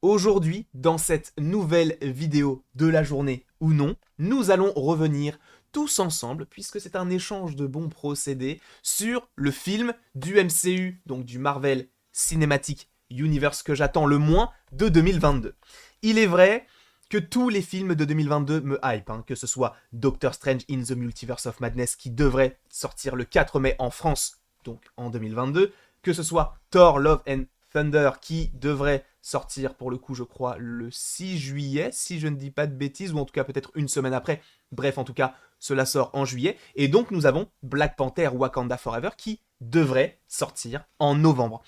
Aujourd'hui, dans cette nouvelle vidéo de la journée ou non, nous allons revenir tous ensemble, puisque c'est un échange de bons procédés, sur le film du MCU, donc du Marvel Cinematic Universe que j'attends le moins de 2022. Il est vrai que tous les films de 2022 me hype, que ce soit Doctor Strange in the Multiverse of Madness qui devrait sortir le 4 mai en France, donc en 2022, que ce soit Thor Love and Thunder qui devrait sortir pour le coup je crois le 6 juillet si je ne dis pas de bêtises, ou en tout cas peut-être une semaine après, bref en tout cas cela sort en juillet, et donc nous avons Black Panther Wakanda Forever qui devrait sortir en novembre.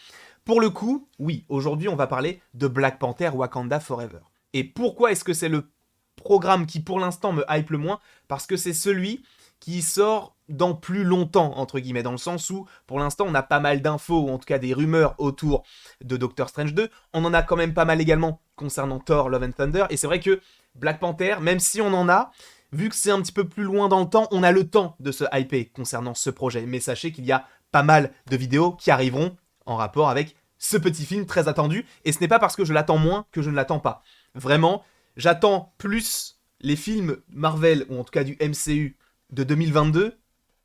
Pour le coup, oui, aujourd'hui on va parler de Black Panther Wakanda Forever. Et pourquoi est-ce que c'est le programme qui pour l'instant me hype le moins? Parce que c'est celui qui sort dans plus longtemps, entre guillemets, dans le sens où, pour l'instant, on a pas mal d'infos, ou en tout cas des rumeurs autour de Doctor Strange 2. On en a quand même pas mal également concernant Thor, Love and Thunder, et c'est vrai que Black Panther, même si on en a, vu que c'est un petit peu plus loin dans le temps, on a le temps de se hyper concernant ce projet. Mais sachez qu'il y a pas mal de vidéos qui arriveront en rapport avec ce petit film très attendu, et ce n'est pas parce que je l'attends moins que je ne l'attends pas. Vraiment, j'attends plus les films Marvel, ou en tout cas du MCU, de 2022,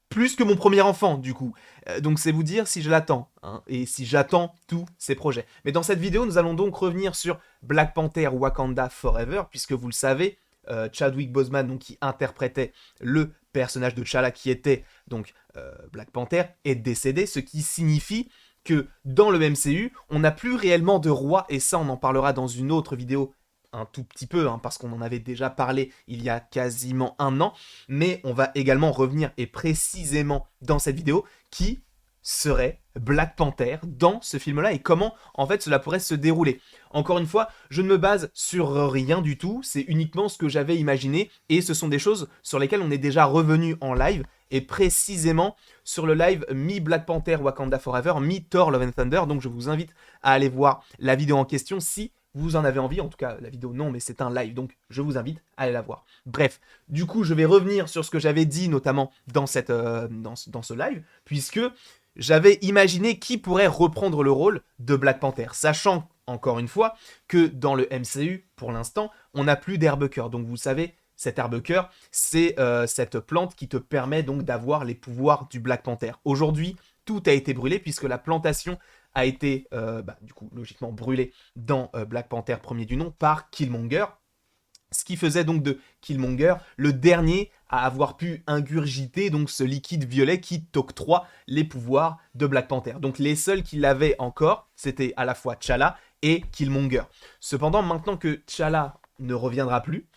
plus que mon premier enfant, du coup. Donc c'est vous dire si je l'attends, et si j'attends tous ces projets. Mais dans cette vidéo, nous allons donc revenir sur Black Panther Wakanda Forever, puisque vous le savez, Chadwick Boseman, donc, qui interprétait le personnage de T'Challa, qui était donc Black Panther, est décédé, ce qui signifie que dans le MCU, on n'a plus réellement de roi, et ça on en parlera dans une autre vidéo un tout petit peu, parce qu'on en avait déjà parlé il y a quasiment un an, mais on va également revenir, et précisément dans cette vidéo, qui serait Black Panther dans ce film-là, et comment, en fait, cela pourrait se dérouler. Encore une fois, je ne me base sur rien du tout, c'est uniquement ce que j'avais imaginé, et ce sont des choses sur lesquelles on est déjà revenu en live, et précisément sur le live mi-Black Panther Wakanda Forever, mi-Thor Love and Thunder, donc je vous invite à aller voir la vidéo en question si vous en avez envie, en tout cas la vidéo non, mais c'est un live, donc je vous invite à aller la voir. Bref, du coup je vais revenir sur ce que j'avais dit notamment dans ce live, puisque j'avais imaginé qui pourrait reprendre le rôle de Black Panther, sachant encore une fois que dans le MCU, pour l'instant, on n'a plus d'herbe cœur, donc vous savez, cette herbe cœur, c'est cette plante qui te permet donc d'avoir les pouvoirs du Black Panther. Aujourd'hui, tout a été brûlé puisque la plantation a été, du coup, logiquement brûlée dans Black Panther premier du nom par Killmonger, ce qui faisait donc de Killmonger le dernier à avoir pu ingurgiter donc ce liquide violet qui t'octroie les pouvoirs de Black Panther. Donc les seuls qui l'avaient encore, c'était à la fois T'Challa et Killmonger. Cependant, maintenant que T'Challa ne reviendra plus,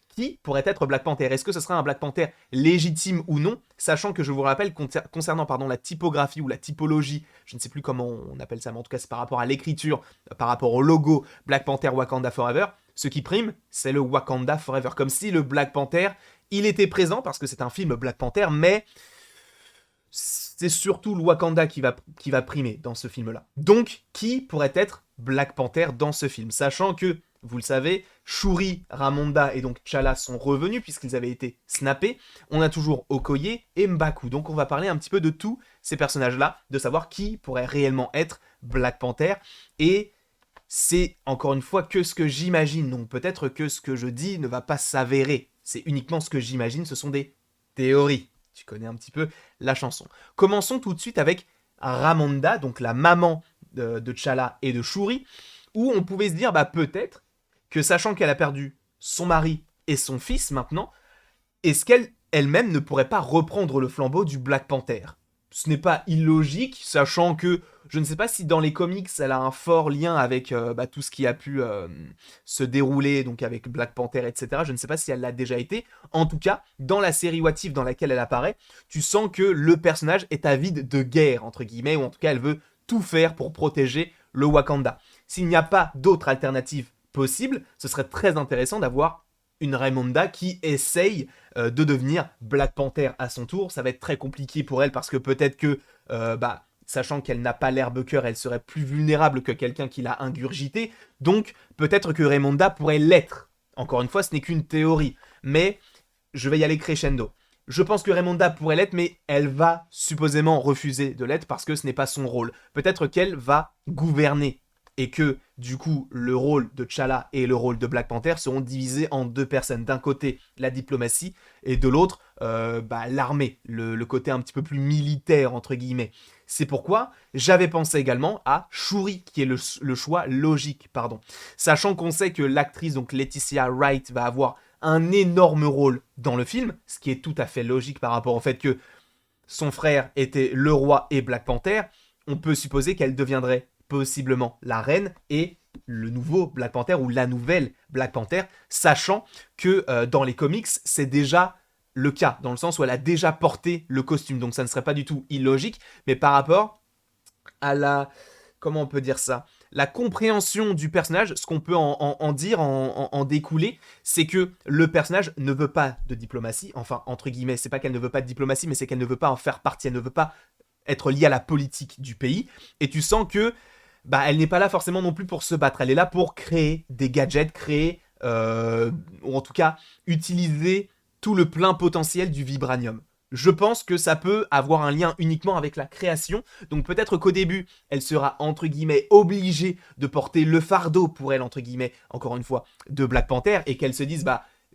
qui pourrait être Black Panther? Est-ce que ce sera un Black Panther légitime ou non? Sachant que je vous rappelle, concernant la typographie ou la typologie, je ne sais plus comment on appelle ça, mais en tout cas c'est par rapport à l'écriture, par rapport au logo Black Panther Wakanda Forever, ce qui prime, c'est le Wakanda Forever. Comme si le Black Panther, il était présent, parce que c'est un film Black Panther, mais c'est surtout le Wakanda qui va primer dans ce film-là. Donc, qui pourrait être Black Panther dans ce film? Sachant que, vous le savez, Shuri, Ramonda et donc T'Challa sont revenus puisqu'ils avaient été snappés. On a toujours Okoye et M'Baku. Donc on va parler un petit peu de tous ces personnages-là, de savoir qui pourrait réellement être Black Panther. Et c'est encore une fois que ce que j'imagine. Donc peut-être que ce que je dis ne va pas s'avérer. C'est uniquement ce que j'imagine, ce sont des théories. Tu connais un petit peu la chanson. Commençons tout de suite avec Ramonda, donc la maman de T'Challa et de Shuri, où on pouvait se dire peut-être que, sachant qu'elle a perdu son mari et son fils maintenant, est-ce qu'elle elle-même ne pourrait pas reprendre le flambeau du Black Panther? Ce n'est pas illogique, sachant que je ne sais pas si dans les comics elle a un fort lien avec tout ce qui a pu se dérouler, donc avec Black Panther, etc. Je ne sais pas si elle l'a déjà été. En tout cas, dans la série What If dans laquelle elle apparaît, tu sens que le personnage est avide de guerre, entre guillemets, ou en tout cas elle veut tout faire pour protéger le Wakanda. S'il n'y a pas d'autre alternative possible, ce serait très intéressant d'avoir une Ramonda qui essaye de devenir Black Panther à son tour. Ça va être très compliqué pour elle parce que peut-être que, sachant qu'elle n'a pas l'herbe cœur, elle serait plus vulnérable que quelqu'un qui l'a ingurgité. Donc peut-être que Ramonda pourrait l'être. Encore une fois, ce n'est qu'une théorie. Mais je vais y aller crescendo. Je pense que Ramonda pourrait l'être, mais elle va supposément refuser de l'être parce que ce n'est pas son rôle. Peut-être qu'elle va gouverner et que du coup, le rôle de T'Challa et le rôle de Black Panther seront divisés en deux personnes. D'un côté, la diplomatie, et de l'autre, l'armée, le côté un petit peu plus militaire, entre guillemets. C'est pourquoi j'avais pensé également à Shuri, qui est le choix logique, pardon. Sachant qu'on sait que l'actrice, donc Letitia Wright, va avoir un énorme rôle dans le film, ce qui est tout à fait logique par rapport au fait que son frère était le roi et Black Panther, on peut supposer qu'elle deviendrait possiblement la reine et le nouveau Black Panther ou la nouvelle Black Panther, sachant que dans les comics, c'est déjà le cas, dans le sens où elle a déjà porté le costume, donc ça ne serait pas du tout illogique, mais par rapport à la... comment on peut dire ça, la compréhension du personnage, ce qu'on peut en dire, en découler, c'est que le personnage ne veut pas de diplomatie, enfin, entre guillemets, c'est pas qu'elle ne veut pas de diplomatie, mais c'est qu'elle ne veut pas en faire partie, elle ne veut pas être liée à la politique du pays, et tu sens que elle n'est pas là forcément non plus pour se battre, elle est là pour créer des gadgets, ou en tout cas, utiliser tout le plein potentiel du vibranium. Je pense que ça peut avoir un lien uniquement avec la création, donc peut-être qu'au début, elle sera entre guillemets obligée de porter le fardeau pour elle, entre guillemets, encore une fois, de Black Panther, et qu'elle se dise,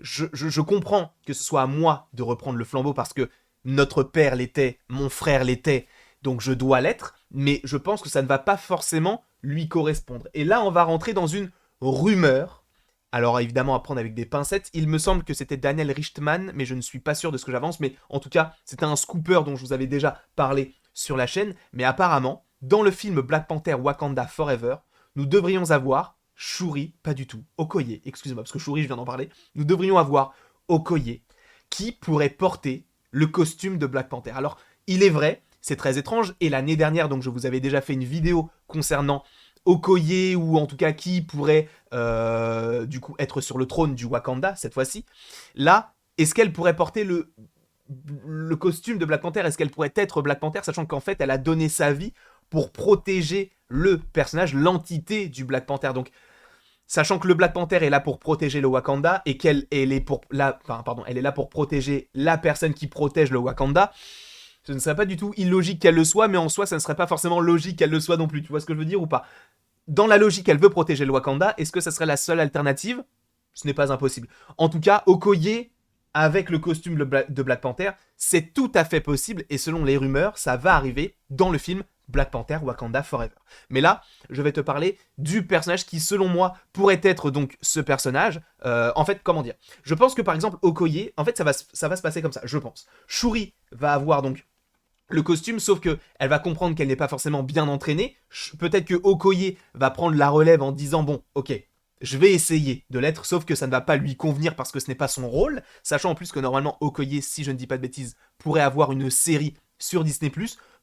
je comprends que ce soit à moi de reprendre le flambeau parce que notre père l'était, mon frère l'était, donc je dois l'être, mais je pense que ça ne va pas forcément lui correspondre. Et là, on va rentrer dans une rumeur. Alors évidemment à prendre avec des pincettes, il me semble que c'était Daniel Richtman, mais je ne suis pas sûr de ce que j'avance, mais en tout cas c'était un scooper dont je vous avais déjà parlé sur la chaîne, mais apparemment, dans le film Black Panther Wakanda Forever, nous devrions avoir Shuri, pas du tout, Okoye, excusez-moi, parce que Shuri je viens d'en parler, nous devrions avoir Okoye, qui pourrait porter le costume de Black Panther. Alors il est vrai, c'est très étrange, et l'année dernière, donc je vous avais déjà fait une vidéo concernant Okoye, ou en tout cas qui pourrait du coup être sur le trône du Wakanda cette fois-ci. Là, est-ce qu'elle pourrait porter le costume de Black Panther? Est-ce qu'elle pourrait être Black Panther, sachant qu'en fait elle a donné sa vie pour protéger le personnage, l'entité du Black Panther. Donc sachant que le Black Panther est là pour protéger le Wakanda et qu'elle elle est elle est là pour protéger la personne qui protège le Wakanda. Ce ne serait pas du tout illogique qu'elle le soit, mais en soi, ça ne serait pas forcément logique qu'elle le soit non plus. Tu vois ce que je veux dire ou pas? Dans la logique, elle veut protéger le Wakanda. Est-ce que ça serait la seule alternative? Ce n'est pas impossible. En tout cas, Okoye, avec le costume de Black Panther, c'est tout à fait possible. Et selon les rumeurs, ça va arriver dans le film Black Panther Wakanda Forever. Mais là, je vais te parler du personnage qui, selon moi, pourrait être donc ce personnage. En fait, comment dire? Je pense que par exemple, Okoye, en fait, ça va se passer comme ça, je pense. Shuri va avoir donc le costume, sauf que elle va comprendre qu'elle n'est pas forcément bien entraînée. Peut-être que Okoye va prendre la relève en disant bon, ok, je vais essayer de l'être, sauf que ça ne va pas lui convenir parce que ce n'est pas son rôle, sachant en plus que normalement Okoye, si je ne dis pas de bêtises, pourrait avoir une série sur Disney+,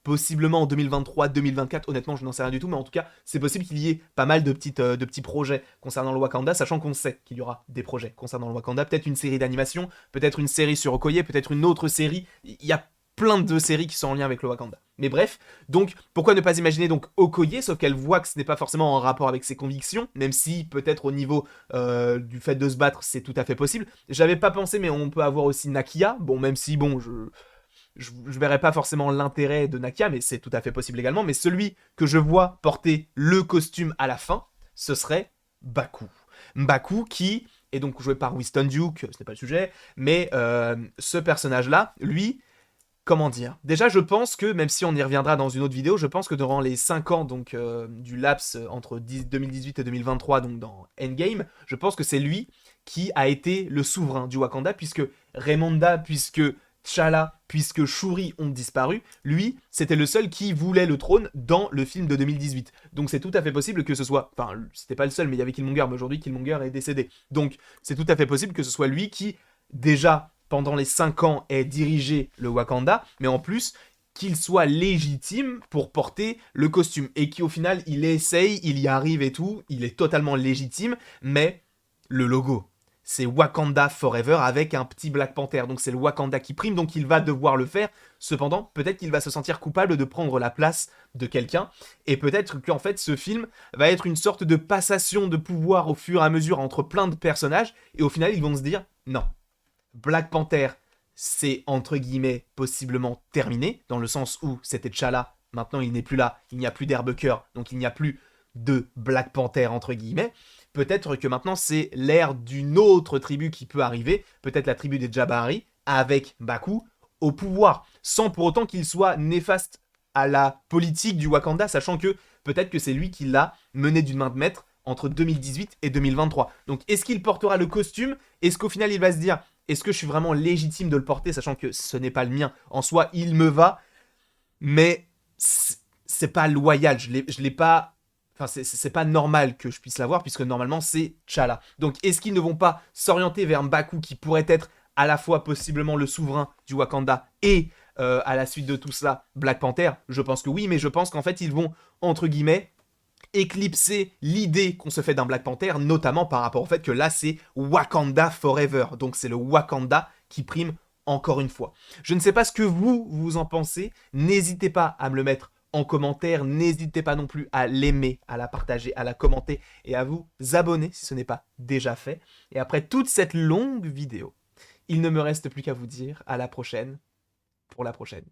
possiblement en 2023-2024, honnêtement je n'en sais rien du tout, mais en tout cas c'est possible qu'il y ait pas mal de petits projets concernant le Wakanda, sachant qu'on sait qu'il y aura des projets concernant le Wakanda, peut-être une série d'animation, peut-être une série sur Okoye, peut-être une autre série, il y a plein de séries qui sont en lien avec le Wakanda. Mais bref, donc pourquoi ne pas imaginer donc Okoye, sauf qu'elle voit que ce n'est pas forcément en rapport avec ses convictions, même si peut-être au niveau du fait de se battre, c'est tout à fait possible. J'avais pas pensé, mais on peut avoir aussi Nakia, bon même si bon, je verrais pas forcément l'intérêt de Nakia, mais c'est tout à fait possible également. Mais celui que je vois porter le costume à la fin, ce serait Mbaku. Mbaku qui est donc joué par Winston Duke, ce n'est pas le sujet, mais ce personnage-là, lui, comment dire? Déjà, je pense que, même si on y reviendra dans une autre vidéo, je pense que durant les 5 ans donc, du laps entre 2018 et 2023, donc dans Endgame, je pense que c'est lui qui a été le souverain du Wakanda, puisque Ramonda, puisque T'Challa, puisque Shuri ont disparu, lui, c'était le seul qui voulait le trône dans le film de 2018. Donc c'est tout à fait possible que ce soit... Enfin, c'était pas le seul, mais il y avait Killmonger, mais aujourd'hui Killmonger est décédé. Donc c'est tout à fait possible que ce soit lui qui, déjà, pendant les 5 ans, ait dirigé le Wakanda, mais en plus, qu'il soit légitime pour porter le costume. Et qu'au final, il essaye, il y arrive et tout, il est totalement légitime, mais le logo, c'est Wakanda Forever avec un petit Black Panther. Donc c'est le Wakanda qui prime, donc il va devoir le faire. Cependant, peut-être qu'il va se sentir coupable de prendre la place de quelqu'un. Et peut-être qu'en fait, ce film va être une sorte de passation de pouvoir au fur et à mesure entre plein de personnages. Et au final, ils vont se dire, non, Black Panther, c'est entre guillemets possiblement terminé, dans le sens où c'était T'Challa, maintenant il n'est plus là, il n'y a plus d'Herbe Cœur, donc il n'y a plus de Black Panther, entre guillemets. Peut-être que maintenant, c'est l'ère d'une autre tribu qui peut arriver, peut-être la tribu des Jabari, avec Baku au pouvoir, sans pour autant qu'il soit néfaste à la politique du Wakanda, sachant que peut-être que c'est lui qui l'a mené d'une main de maître entre 2018 et 2023. Donc, est-ce qu'il portera le costume? Est-ce qu'au final, il va se dire, est-ce que je suis vraiment légitime de le porter, sachant que ce n'est pas le mien? En soi, il me va, mais c'est pas loyal. Je l'ai pas... Enfin, c'est pas normal que je puisse l'avoir, puisque normalement, c'est T'Challa. Donc, est-ce qu'ils ne vont pas s'orienter vers M'Baku, qui pourrait être à la fois possiblement le souverain du Wakanda et, à la suite de tout cela, Black Panther? Je pense que oui, mais je pense qu'en fait, ils vont, entre guillemets, éclipser l'idée qu'on se fait d'un Black Panther, notamment par rapport au fait que là, c'est Wakanda Forever. Donc, c'est le Wakanda qui prime encore une fois. Je ne sais pas ce que vous en pensez. N'hésitez pas à me le mettre en commentaire. N'hésitez pas non plus à l'aimer, à la partager, à la commenter et à vous abonner si ce n'est pas déjà fait. Et après toute cette longue vidéo, il ne me reste plus qu'à vous dire à la prochaine pour la prochaine.